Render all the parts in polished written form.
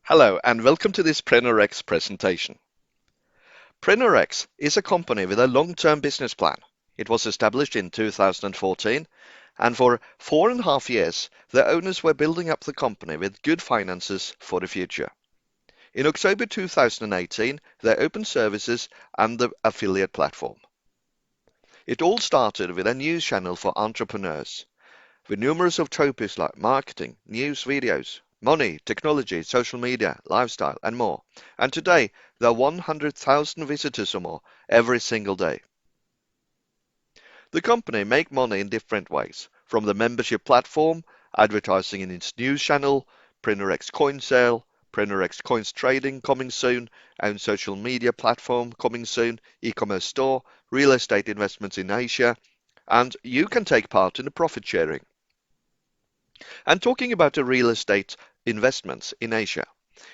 Hello and welcome to this Preneurx presentation. Preneurx is a company with a long-term business plan. It was established in 2014 and for 4.5 years the owners were building up the company with good finances for the future. In October 2018 they opened services and the affiliate platform. It all started with a news channel for entrepreneurs with numerous of topics like marketing, news videos, money, technology, social media, lifestyle, and more. And today, there are 100,000 visitors or more every single day. The company make money in different ways, from the membership platform, advertising in its news channel, Preneurx coin sale, Preneurx coins trading coming soon, and social media platform coming soon, e-commerce store, real estate investments in Asia, and you can take part in the profit sharing. And talking about the real estate investments in Asia,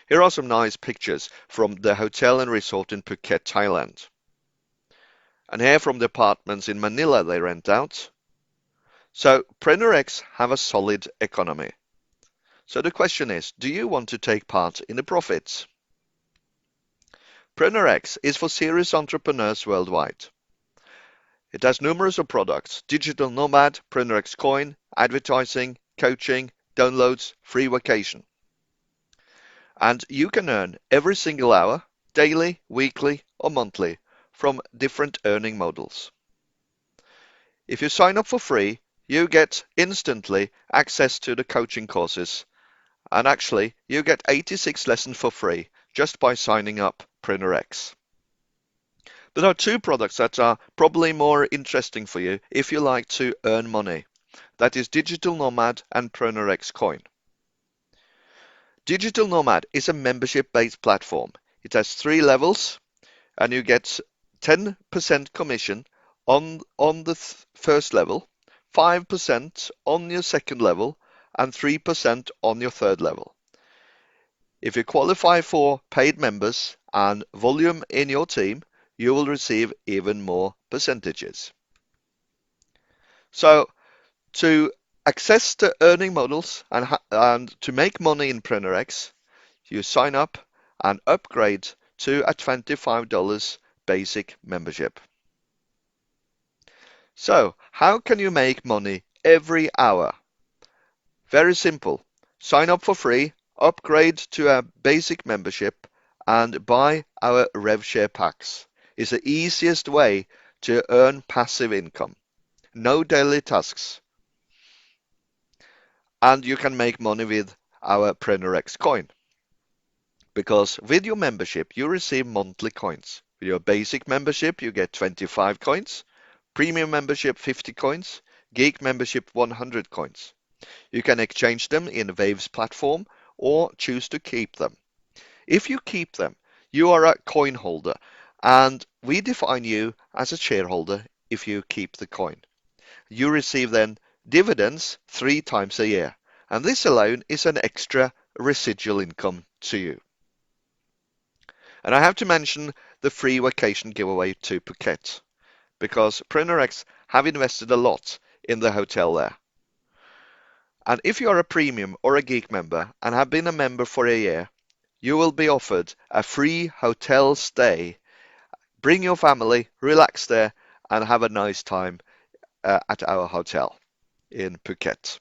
here are some nice pictures from the hotel and resort in Phuket, Thailand. And here from the apartments in Manila they rent out. So Preneurx have a solid economy. So the question is, do you want to take part in the profits? Preneurx is for serious entrepreneurs worldwide. It has numerous of products: Digital Nomad, Preneurx Coin, advertising, coaching, downloads, free vacation. And you can earn every single hour, daily, weekly, or monthly from different earning models. If you sign up for free, you get instantly access to the coaching courses. And actually, you get 86 lessons for free just by signing up Preneurx. There are two products that are probably more interesting for you if you like to earn money. That is Digital Nomad and Preneurx Coin. Digital Nomad is a membership-based platform. It has 3 levels and you get 10% commission on the first level, 5% on your second level, and 3% on your third level. If you qualify for paid members and volume in your team, you will receive even more percentages. So to access the earning models and to make money in Preneurx, you sign up and upgrade to a $25 basic membership. So how can you make money every hour? Very simple. Sign up for free, upgrade to a basic membership, and buy our revshare packs. It's the easiest way to earn passive income. No daily tasks. And you can make money with our Preneurx coin. Because with your membership, you receive monthly coins. With your basic membership, you get 25 coins. Premium membership, 50 coins. Geek membership, 100 coins. You can exchange them in Wave's platform or choose to keep them. If you keep them, you are a coin holder, and we define you as a shareholder if you keep the coin. You receive then dividends 3 times a year, and this alone is an extra residual income to you. And I have to mention the free vacation giveaway to Phuket, because Preneurx have invested a lot in the hotel there. And if you are a premium or a geek member and have been a member for a year, you will be offered a free hotel stay. Bring your family, relax there, and have a nice time at our hotel in Phuket.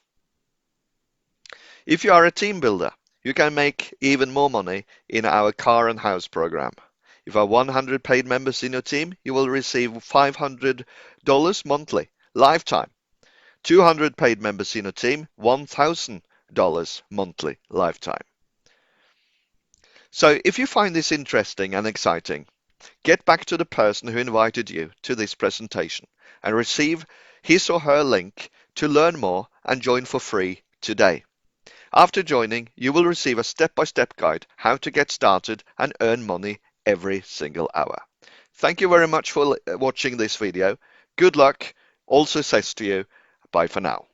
If you are a team builder, you can make even more money in our car and house program. If you have 100 paid members in your team, you will receive $500 monthly, lifetime. 200 paid members in a team, $1,000 monthly, lifetime. So if you find this interesting and exciting, get back to the person who invited you to this presentation and receive his or her link to learn more and join for free today. After joining, you will receive a step-by-step guide how to get started and earn money every single hour. Thank you very much for watching this video. Good luck. Also says to you, bye for now.